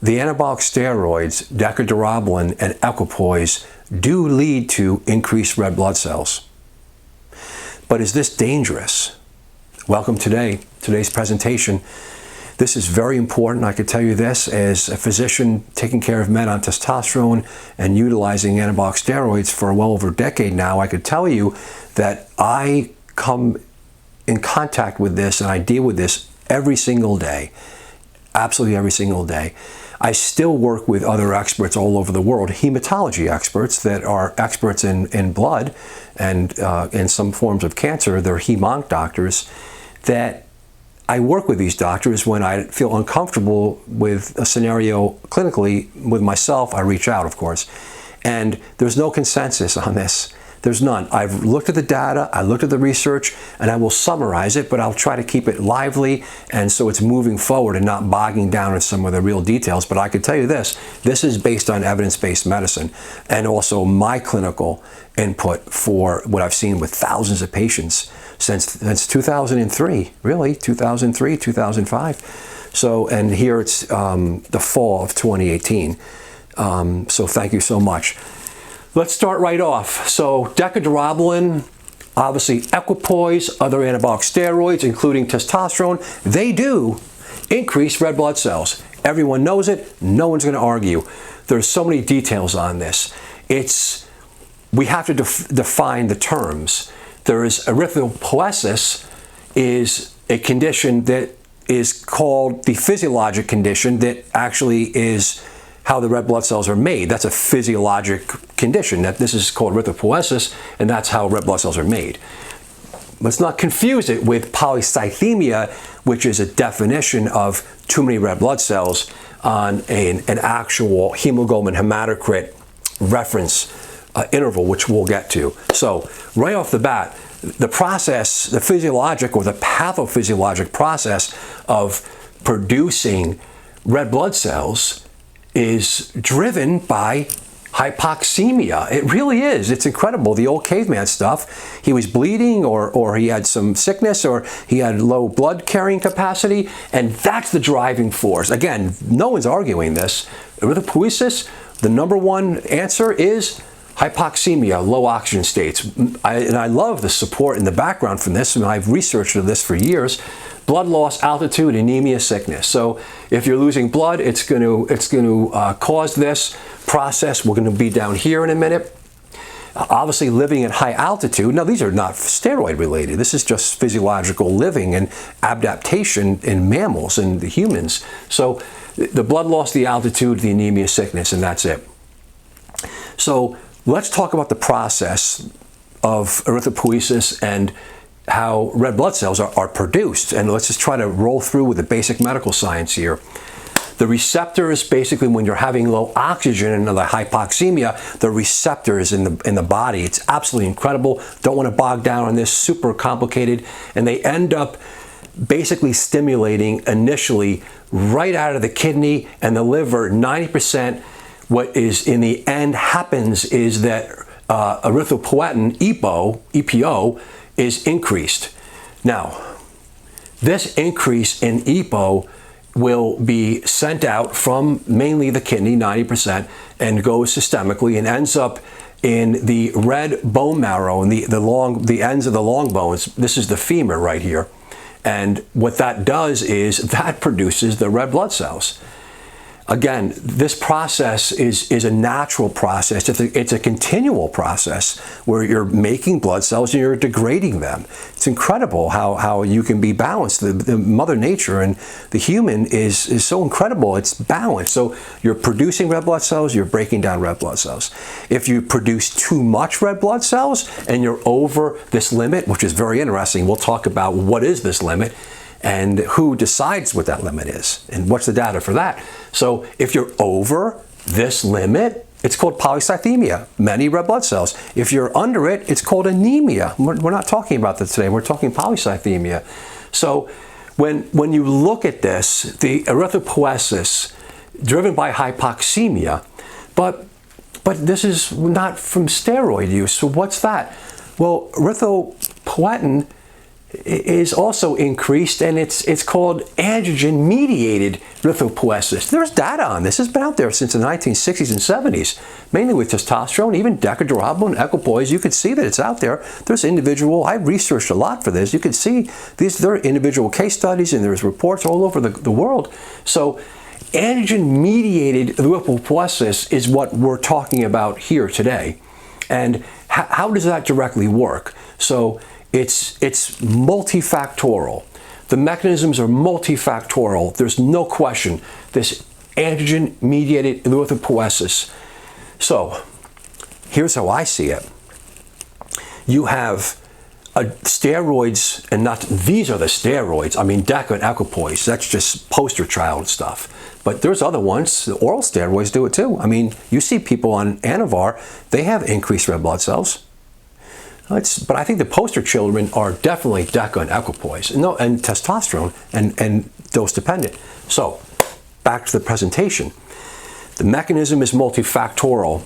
the anabolic steroids, Deca-Durabolin and Equipoise, do lead to increased red blood cells. But is this dangerous? Welcome today's presentation. This is very important. I could tell you this as a physician taking care of men on testosterone and utilizing anabolic steroids for well over a decade now. I could tell you that I come in contact with this and I deal with this every single day, absolutely every single day. I still work with other experts all over the world, hematology experts that are experts in blood and in some forms of cancer. They're hem-onc doctors that I work with these doctors when I feel uncomfortable with a scenario clinically with myself. I reach out, of course, and there's no consensus on this. There's none. I've looked at the data, I looked at the research, and I will summarize it, but I'll try to keep it lively and so it's moving forward and not bogging down in some of the real details. But I can tell you this is based on evidence-based medicine and also my clinical input for what I've seen with thousands of patients since 2003, really, 2003, 2005. So, and here it's the fall of 2018. So thank you so much. Let's start right off. So Deca-Durabolin, obviously Equipoise, other anabolic steroids, including testosterone, they do increase red blood cells. Everyone knows it. No one's going to argue. There's so many details on this. We have to define the terms. There is erythropoiesis, is a condition that is called the physiologic condition that actually is how the red blood cells are made. That's a physiologic condition. That this is called erythropoiesis, and that's how red blood cells are made. Let's not confuse it with polycythemia, which is a definition of too many red blood cells on an actual hemoglobin hematocrit reference interval, which we'll get to. So right off the bat, the process, the physiologic or the pathophysiologic process of producing red blood cells is driven by hypoxemia. It really is. It's incredible. The old caveman stuff. He was bleeding or he had some sickness or he had low blood carrying capacity, and that's the driving force. Again, no one's arguing this. Erythropoiesis, the number one answer is hypoxemia, low oxygen states. And I love the support in the background from this, and I've researched this for years. Blood loss, altitude, anemia, sickness. So if you're losing blood, it's going to cause this process. We're going to be down here in a minute. Obviously, living at high altitude. Now, these are not steroid related. This is just physiological living and adaptation in mammals and the humans. So the blood loss, the altitude, the anemia, sickness, and that's it. So let's talk about the process of erythropoiesis and how red blood cells are produced. And let's just try to roll through with the basic medical science here. The receptors, basically when you're having low oxygen and the hypoxemia, the receptors in the body, it's absolutely incredible. Don't want to bog down on this, super complicated. And they end up basically stimulating initially right out of the kidney and the liver. 90%, what is in the end happens is that erythropoietin, EPO, is increased. Now, this increase in EPO will be sent out from mainly the kidney, 90%, and goes systemically and ends up in the red bone marrow and the ends of the long bones. This is the femur right here. And what that does is that produces the red blood cells. Again, this process is a natural process. It's a continual process where you're making blood cells and you're degrading them. It's incredible how you can be balanced. The Mother Nature and the human is so incredible. It's balanced. So you're producing red blood cells, you're breaking down red blood cells. If you produce too much red blood cells and you're over this limit, which is very interesting, we'll talk about what is this limit and who decides what that limit is and what's the data for that. So if you're over this limit, it's called polycythemia, many red blood cells. If you're under it, it's called anemia. We're not talking about that today. We're talking polycythemia. So when you look at this, the erythropoiesis driven by hypoxemia, but this is not from steroid use. So what's that? Well, erythropoietin is also increased, and it's called androgen-mediated erythropoiesis. There's data on this. It's been out there since the 1960s and 70s, mainly with testosterone, even Deca-Durabolin Equipoise. You could see that it's out there. There's individual, I researched a lot for this. You can see there are individual case studies, and there's reports all over the world. So androgen-mediated erythropoiesis is what we're talking about here today. And how does that directly work? So it's multifactorial. The mechanisms are multifactorial. There's no question. This androgen-mediated erythropoiesis. So here's how I see it. You have steroids, and not these are the steroids. I mean, Deca and Equipoise, that's just poster child stuff. But there's other ones. The oral steroids do it too. I mean, you see people on Anavar, they have increased red blood cells. But I think the poster children are definitely Deca and Equipoise, and testosterone and dose dependent. So back to the presentation. The mechanism is multifactorial.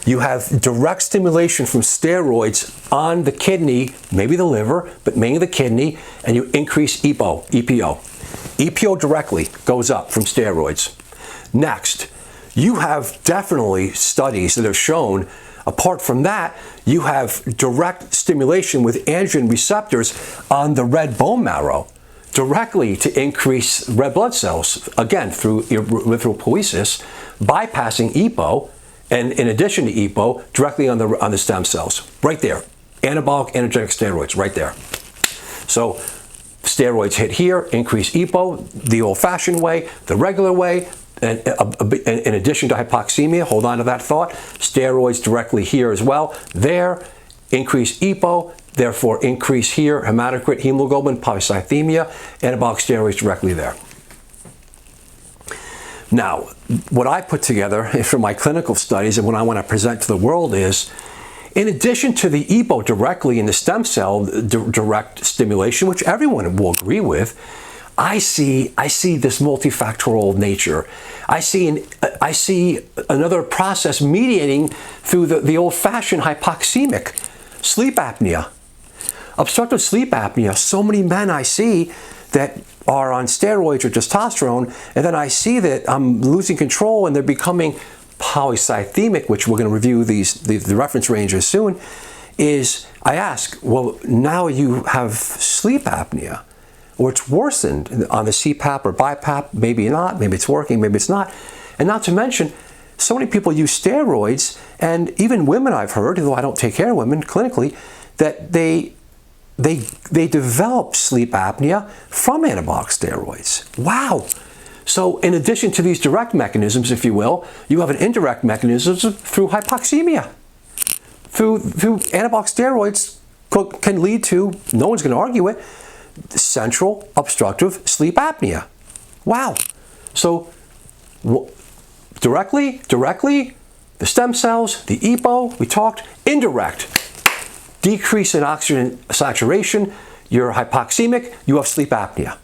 You have direct stimulation from steroids on the kidney, maybe the liver, but mainly the kidney, and you increase EPO. EPO directly goes up from steroids. Next, you have definitely studies that have shown, apart from that, you have direct stimulation with androgen receptors on the red bone marrow, directly to increase red blood cells, again, through erythropoiesis, bypassing EPO, and in addition to EPO, directly on the stem cells. Right there. Anabolic androgenic steroids, right there. So steroids hit here, increase EPO, the old-fashioned way, the regular way, and in addition to hypoxemia, hold on to that thought, steroids directly here as well. There, increase EPO, therefore increase here, hematocrit, hemoglobin, polycythemia, anabolic steroids directly there. Now, what I put together from my clinical studies and what I want to present to the world is, in addition to the EPO directly in the stem cell direct stimulation, which everyone will agree with, I see this multifactorial nature. I see another process mediating through the old-fashioned hypoxemic sleep apnea. Obstructive sleep apnea, so many men I see that are on steroids or testosterone, and then I see that I'm losing control and they're becoming polycythemic, which we're going to review the reference ranges soon, is I ask, well, now you have sleep apnea, or it's worsened on the CPAP or BiPAP, maybe not, maybe it's working, maybe it's not. And not to mention, so many people use steroids, and even women I've heard, although I don't take care of women clinically, that they develop sleep apnea from anabolic steroids. Wow! So in addition to these direct mechanisms, if you will, you have an indirect mechanism through hypoxemia. Through anabolic steroids can lead to, no one's going to argue it, central obstructive sleep apnea. Wow! So directly, the stem cells, the EPO, we talked, indirect. Decrease in oxygen saturation, you're hypoxemic, you have sleep apnea.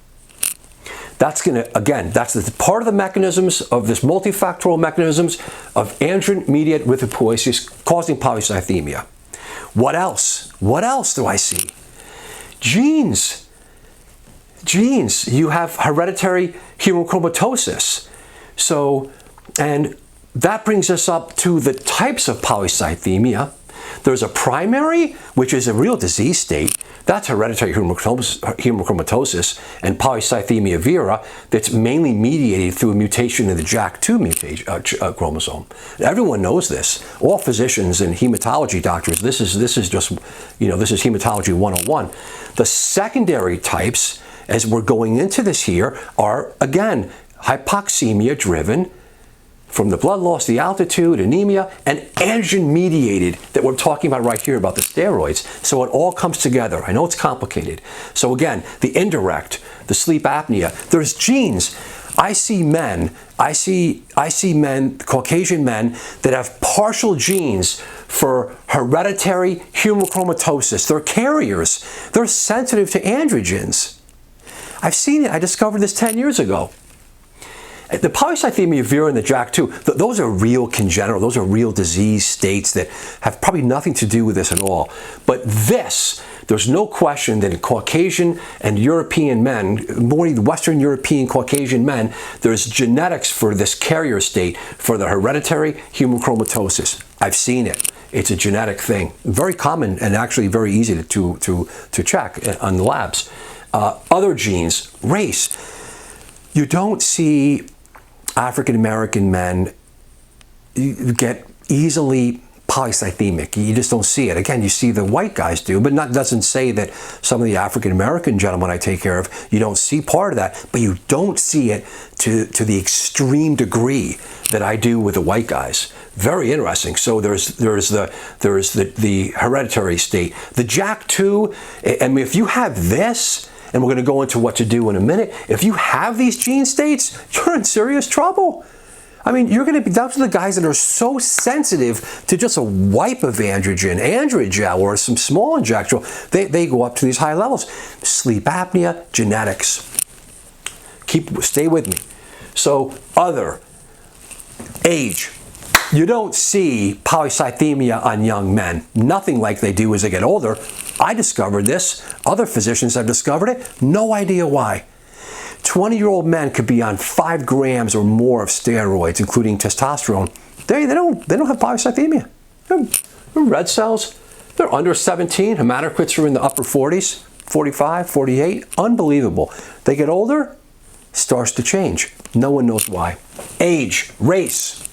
That's going to, again, that's the part of the mechanisms of this multifactorial mechanisms of androgen-mediated erythropoiesis causing polycythemia. What else? What else do I see? Genes. You have hereditary hemochromatosis. So, and that brings us up to the types of polycythemia. There's a primary, which is a real disease state. That's hereditary hemochromatosis and polycythemia vera that's mainly mediated through a mutation in the JAK2 chromosome. Everyone knows this. All physicians and hematology doctors, this is just, this is hematology 101. The secondary types, as we're going into this here, are, again, hypoxemia driven from the blood loss, the altitude, anemia, and androgen-mediated that we're talking about right here about the steroids. So it all comes together. I know it's complicated. So again, the indirect, the sleep apnea, there's genes. I see men, Caucasian men that have partial genes for hereditary hemochromatosis. They're carriers. They're sensitive to androgens. I've seen it. I discovered this 10 years ago. The polycythemia vera and the JAK2, those are real congenital, those are real disease states that have probably nothing to do with this at all. But this There's no question that in Caucasian and European men, more Western European Caucasian men, there's genetics for this carrier state for the hereditary hemochromatosis. I've seen it. It's a genetic thing. Very common and actually very easy to check on the labs. Other genes, race. You don't see African American men get easily polycythemic. You just don't see it. Again, you see the white guys do, but that doesn't say that some of the African American gentlemen I take care of, you don't see part of that, but you don't see it to the extreme degree that I do with the white guys. Very interesting. So there's the hereditary state. The JAK2, I mean, if you have this, and we're going to go into what to do in a minute, if you have these gene states, you're in serious trouble. I mean, you're going to be down to the guys that are so sensitive to just a wipe of androgen, androgel, or some small injectable. They go up to these high levels. Sleep apnea, genetics. Stay with me. So, other, age. You don't see polycythemia on young men. Nothing like they do as they get older. I discovered this. Other physicians have discovered it. No idea why. 20-year-old men could be on 5 grams or more of steroids, including testosterone. They don't have polycythemia. They're red cells. They're under 17. Hematocrits are in the upper 40s, 45, 48. Unbelievable. They get older, starts to change. No one knows why. Age, race,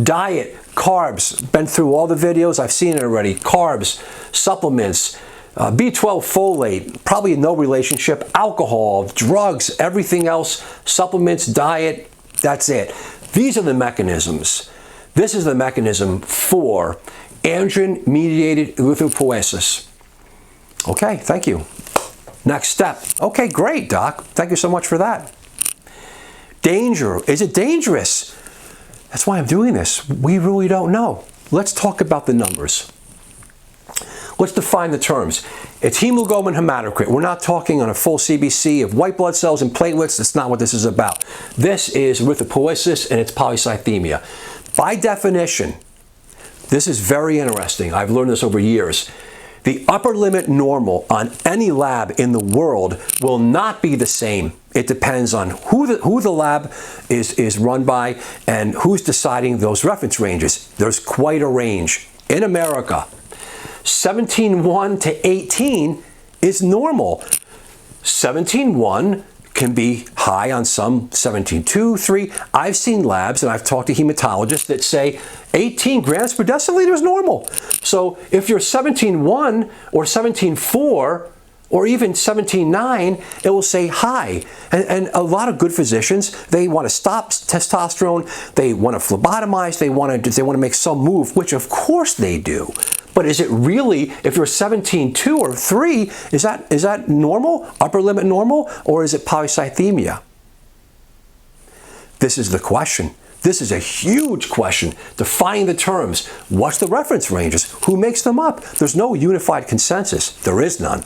diet, carbs. Been through all the videos. I've seen it already. Carbs, supplements, B12 folate, probably no relationship, alcohol, drugs, everything else, supplements, diet, that's it. These are the mechanisms. This is the mechanism for androgen-mediated erythropoiesis. Okay, thank you. Next step. Okay, great, Doc. Thank you so much for that. Danger. Is it dangerous? That's why I'm doing this. We really don't know. Let's talk about the numbers. Let's define the terms. It's hemoglobin hematocrit. We're not talking on a full CBC of white blood cells and platelets. That's not what this is about. This is erythropoiesis and it's polycythemia. By definition, this is very interesting. I've learned this over years. The upper limit normal on any lab in the world will not be the same. It depends on who the lab is run by and who's deciding those reference ranges. There's quite a range. In America, 17.1 to 18 is normal. 17.1 can be high on some 17.2, 3. I've seen labs and I've talked to hematologists that say 18 grams per deciliter is normal. So if you're 17.1 or 17.4 or even 17.9, it will say high. And a lot of good physicians, they want to stop testosterone, they want to phlebotomize, they want to make some move, which of course they do. But is it really, if you're 17.2 or 3, is that normal, upper limit normal, or is it polycythemia? This is the question. This is a huge question. Defining the terms. What's the reference ranges? Who makes them up? There's no unified consensus. There is none.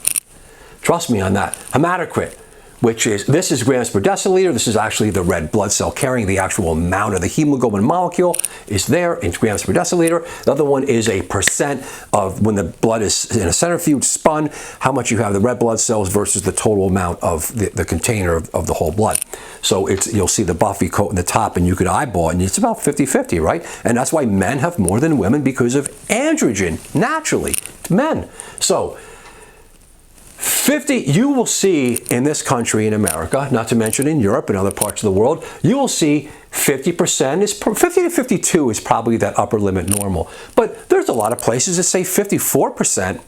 Trust me on that. Hematocrit, which is, this is grams per deciliter. This is actually the red blood cell carrying the actual amount of the hemoglobin molecule is there in grams per deciliter. The other one is a percent of when the blood is in a centrifuge spun, how much you have the red blood cells versus the total amount of the container of the whole blood. So you'll see the buffy coat in the top and you could eyeball it, and it's about 50-50, right? And that's why men have more than women because of androgen, naturally, men. So 50, you will see in this country, in America, not to mention in Europe and other parts of the world, you will see 50% is 50 to 52 is probably that upper limit normal. But there's a lot of places that say 54%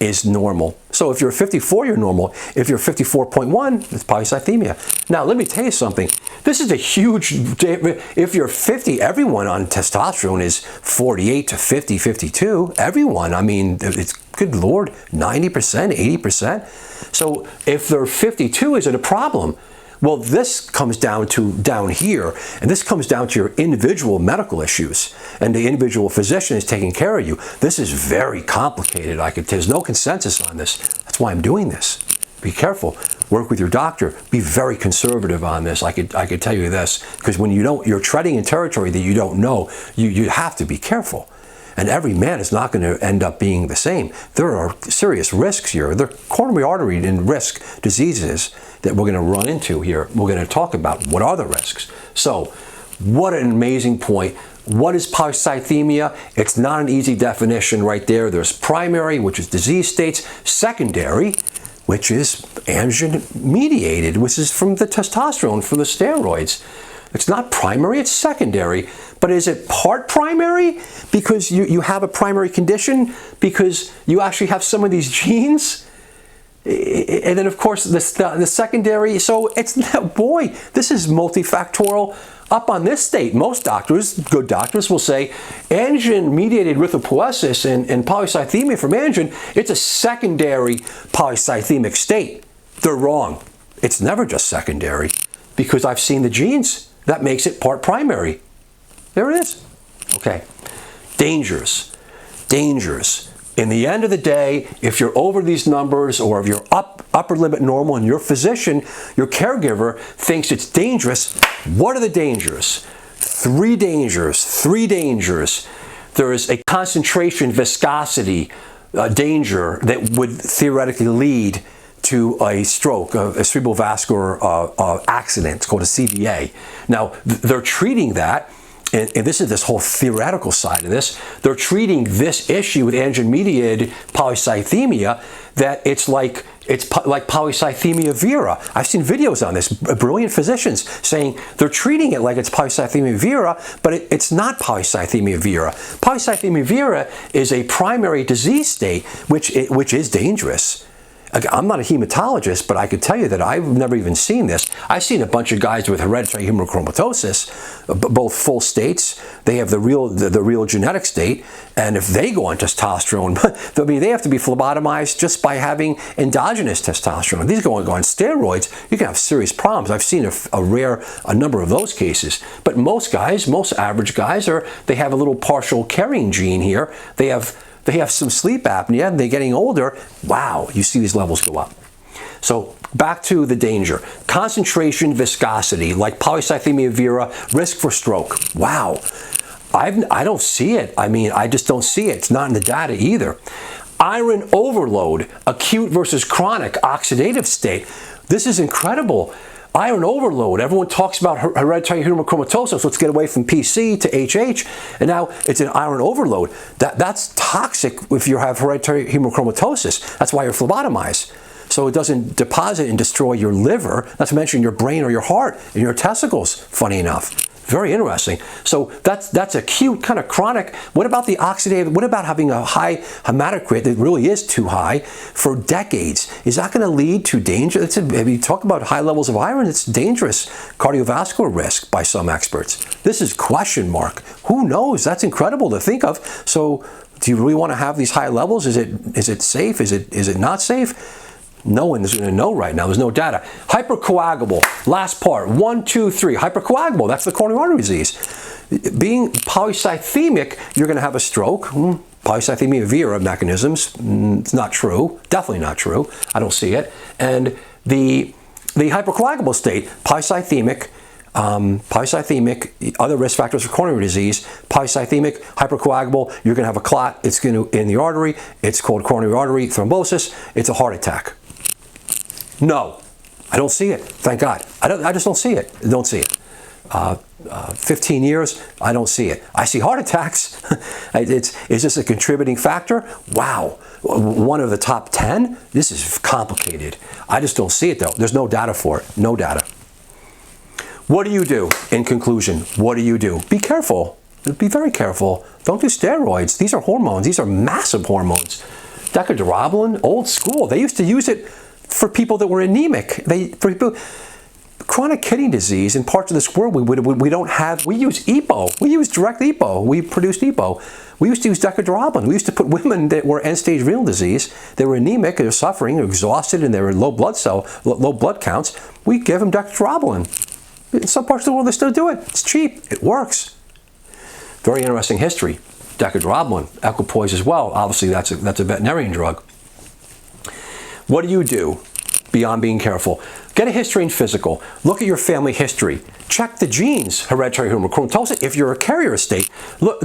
is normal. So if you're 54, you're normal. If you're 54.1, it's polycythemia. Now, let me tell you something. This is a huge, if you're 50, everyone on testosterone is 48 to 50, 52. Everyone, I mean, it's, good Lord, 90%, 80%. So if they're 52, is it a problem? Well, this comes down here, and this comes down to your individual medical issues, and the individual physician is taking care of you. This is very complicated. There's no consensus on this. That's why I'm doing this. Be careful. Work with your doctor. Be very conservative on this. I could tell you this, because when you're treading in territory that you don't know, you have to be careful. And every man is not going to end up being the same. There are serious risks here. There are coronary artery and risk diseases that we're going to run into here. We're going to talk about what are the risks. So, what an amazing point. What is polycythemia? It's not an easy definition right there. There's primary, which is disease states, secondary, which is androgen mediated, which is from the testosterone, from the steroids. It's not primary, it's secondary. But is it part primary because you have a primary condition, because you actually have some of these genes? And then, of course, the secondary. So it's, boy, this is multifactorial. Up on this state, most doctors, good doctors, will say androgen-mediated erythropoiesis and polycythemia from androgen, it's a secondary polycythemic state. They're wrong. It's never just secondary, because I've seen the genes. That makes it part primary. There it is. Okay. Dangers. Dangers. In the end of the day, if you're over these numbers, or if you're upper limit normal and your physician, your caregiver thinks it's dangerous, what are the dangers? Three dangers. Three dangers. There is a concentration viscosity danger that would theoretically lead to a stroke, a cerebrovascular accident. It's called a CVA. Now, they're treating that. And this is this whole theoretical side of this. They're treating this issue with androgen-mediated polycythemia that it's like polycythemia vera. I've seen videos on this. Brilliant physicians saying they're treating it like it's polycythemia vera, but it's not polycythemia vera. Polycythemia vera is a primary disease state, which is dangerous. I'm not a hematologist, but I could tell you that I've never even seen this. I've seen a bunch of guys with hereditary hemochromatosis, both full states. They have the real genetic state, and if they go on testosterone, I mean, they have to be phlebotomized just by having endogenous testosterone. These go on steroids, you can have serious problems. I've seen a number of those cases. But most guys, most average guys, they have a little partial carrying gene here. They have some sleep apnea, and they're getting older. Wow, you see these levels go up. So back to the danger. Concentration viscosity, like polycythemia vera, risk for stroke. Wow, I don't see it. I mean, I just don't see it. It's not in the data either. Iron overload, acute versus chronic oxidative state. This is incredible. Iron overload. Everyone talks about hereditary hemochromatosis. Let's get away from PC to HH. And now it's an iron overload. That's toxic if you have hereditary hemochromatosis. That's why you're phlebotomized. So it doesn't deposit and destroy your liver, not to mention your brain or your heart and your testicles, funny enough. Very interesting. So that's acute, kind of chronic. What about the oxidative? What about having a high hematocrit that really is too high for decades? Is that going to lead to danger? If you talk about high levels of iron, it's dangerous cardiovascular risk by some experts. This is question mark. Who knows? That's incredible to think of. So do you really want to have these high levels? Is it safe? Is it not safe? No one is going to know right now. There's no data. Hypercoagulable. Last part. 1, 2, 3. Hypercoagulable. That's the coronary artery disease. Being polycythemic, you're going to have a stroke. Polycythemia vera mechanisms. It's not true. Definitely not true. I don't see it. And the hypercoagulable state, polycythemic, other risk factors for coronary disease, polycythemic, hypercoagulable, you're going to have a clot. It's going to in the artery. It's called coronary artery thrombosis. It's a heart attack. No, I don't see it. Thank God. I just don't see it. I don't see it. 15 years, I don't see it. I see heart attacks. Is this a contributing factor? Wow. One of the top 10? This is complicated. I just don't see it, though. There's no data for it. No data. What do you do? In conclusion, what do you do? Be careful. Be very careful. Don't do steroids. These are hormones. These are massive hormones. Deca-Durabolin, old school. They used to use it for people that were anemic. Chronic kidney disease in parts of this world we don't have. We use EPO. We use direct EPO. We produced EPO. We used to use Deca-Durabolin. We used to put women that were end-stage renal disease, they were anemic, they were suffering, exhausted, and they were low blood counts. We give them Deca-Durabolin. In some parts of the world, they still do it. It's cheap. It works. Very interesting history. Deca-Durabolin, Equipoise as well. Obviously, that's a veterinarian drug. What do you do? beyond being careful. Get a history and physical. Look at your family history. Check the genes, hereditary hemochromatosis, if you're a carrier state. Look,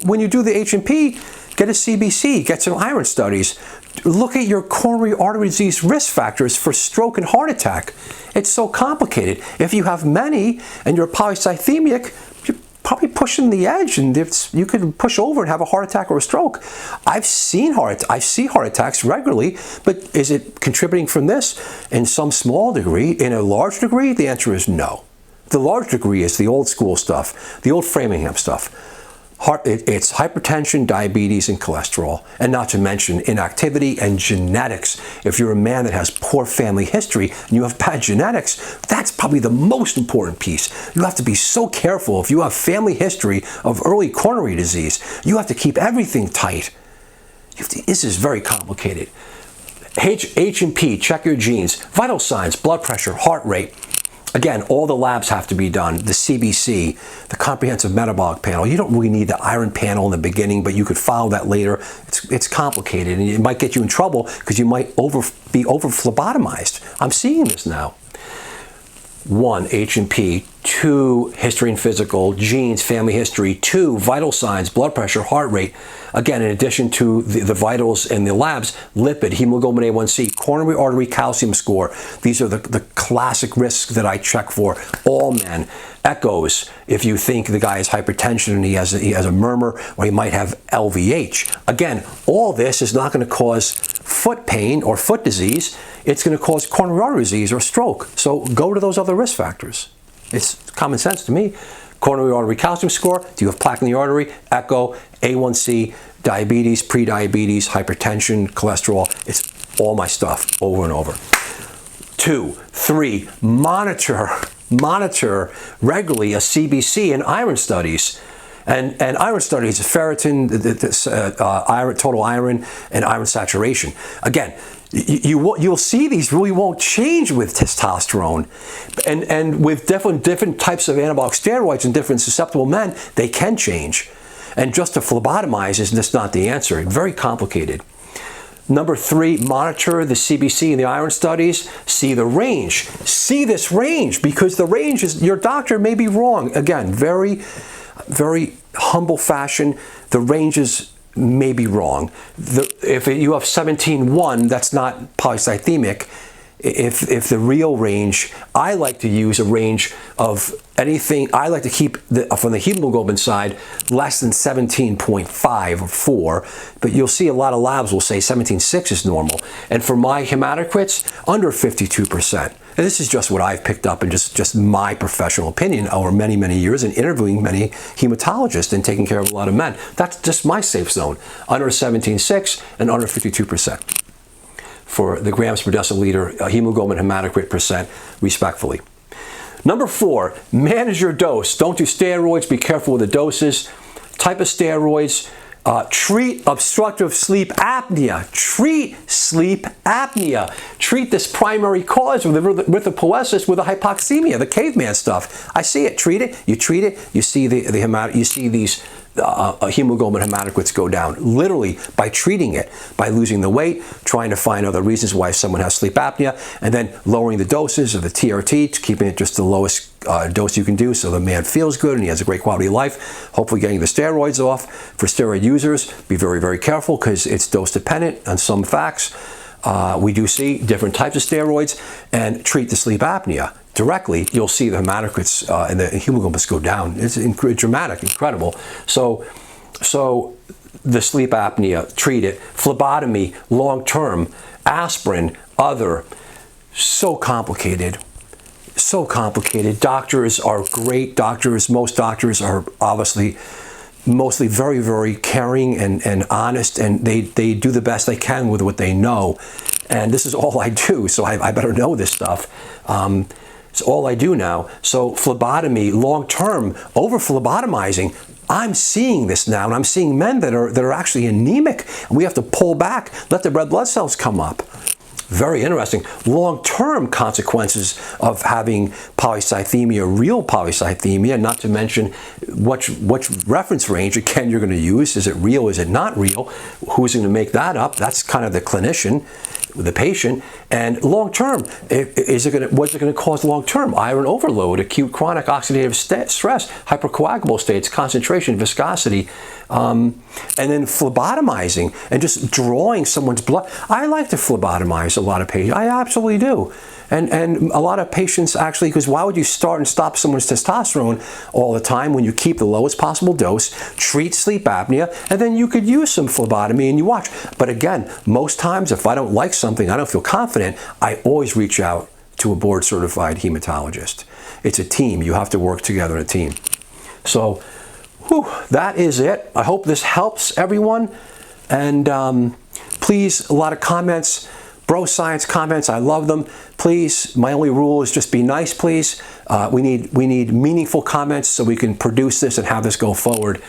when you do the H&P, get a CBC, get some iron studies. Look at your coronary artery disease risk factors for stroke and heart attack. It's so complicated. If you have many and you're polycythemic, you're probably pushing the edge, and you could push over and have a heart attack or a stroke. I see heart attacks regularly, but is it contributing from this? In some small degree. In a large degree, the answer is no. The large degree is the old school stuff, the old Framingham stuff. It's hypertension, diabetes, and cholesterol, and not to mention inactivity and genetics. If you're a man that has poor family history and you have bad genetics, that's probably the most important piece. You have to be so careful. If you have family history of early coronary disease, you have to keep everything tight. This is very complicated. H&P, check your genes, vital signs, blood pressure, heart rate. Again, all the labs have to be done. The CBC, the comprehensive metabolic panel. You don't really need the iron panel in the beginning, but you could follow that later. It's complicated, and it might get you in trouble because you might be over phlebotomized. I'm seeing this now. 1, H&P, 2, history and physical, genes, family history, 2, vital signs, blood pressure, heart rate. Again, in addition to the vitals and the labs, lipid, hemoglobin A1C, coronary artery calcium score. These are the classic risks that I check for all men. Echoes, if you think the guy has hypertension and he has a murmur, or he might have LVH. Again, all this is not going to cause foot pain or foot disease. It's going to cause coronary artery disease or stroke. So go to those other risk factors. It's common sense to me. Coronary artery calcium score, do you have plaque in the artery? Echo, A1C, diabetes, prediabetes, hypertension, cholesterol. It's all my stuff over and over. 2, 3, monitor regularly a CBC and iron studies. And iron studies, ferritin, total iron, and iron saturation. Again, you'll see these really won't change with testosterone. And with different types of anabolic steroids in different susceptible men, they can change. And just to phlebotomize is just not the answer. Very complicated. Number 3, monitor the CBC and the iron studies. See the range. See this range, because the range is, your doctor may be wrong. Again, very humble fashion, the ranges may be wrong. If you have 17.1, that's not polycythemic. If the real range, I like to use a range of anything, I like to keep, from the hemoglobin side, less than 17.5 or 4, but you'll see a lot of labs will say 17.6 is normal. And for my hematocrits, under 52%. And this is just what I've picked up and just my professional opinion over many, many years and interviewing many hematologists and taking care of a lot of men. That's just my safe zone, under 17.6 and under 52%. For the grams per deciliter hemoglobin hematocrit percent, respectfully. Number 4, manage your dose. Don't do steroids. Be careful with the doses. Type of steroids. Treat obstructive sleep apnea. Treat sleep apnea. Treat this primary cause with erythropoiesis with a hypoxemia, the caveman stuff. I see it. Treat it. You treat it. You see you see these hemoglobin hematocrits go down, literally by treating it, by losing the weight, trying to find other reasons why someone has sleep apnea, and then lowering the doses of the TRT, keeping it just the lowest dose you can do so the man feels good and he has a great quality of life. Hopefully getting the steroids off. For steroid users, be very, very careful because it's dose dependent on some facts. We do see different types of steroids, and treat the sleep apnea directly. You'll see the hematocrits and the hemoglobins go down. It's dramatic, incredible. So the sleep apnea, treat it. Phlebotomy, long-term, aspirin, other. So complicated. So complicated. Doctors are great doctors. Most doctors are obviously mostly very, very caring and honest, and they do the best they can with what they know. And this is all I do, so I better know this stuff. It's all I do now. So phlebotomy, long-term, over-phlebotomizing, I'm seeing this now, and I'm seeing men that are actually anemic, and we have to pull back, let the red blood cells come up. Very interesting. Long-term consequences of having polycythemia, real polycythemia, not to mention what reference range, again, you're going to use. Is it real? Is it not real? Who's going to make that up? That's kind of the clinician. the patient, and long term, what's it going to cause long term? Iron overload, acute chronic oxidative stress, hypercoagulable states, concentration, viscosity, and then phlebotomizing and just drawing someone's blood. I like to phlebotomize a lot of patients. I absolutely do. And a lot of patients actually, because why would you start and stop someone's testosterone all the time when you keep the lowest possible dose, treat sleep apnea, and then you could use some phlebotomy and you watch. But again, most times if I don't like something, I don't feel confident, I always reach out to a board certified hematologist. It's a team. You have to work together in a team. So that is it. I hope this helps everyone. And please, a lot of comments. Bro science comments, I love them. Please, my only rule is just be nice, please. We need meaningful comments so we can produce this and have this go forward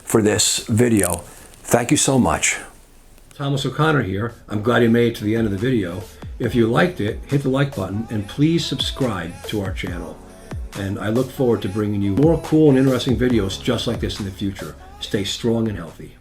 for this video. Thank you so much. Thomas O'Connor here. I'm glad you made it to the end of the video. If you liked it, hit the like button and please subscribe to our channel. And I look forward to bringing you more cool and interesting videos just like this in the future. Stay strong and healthy.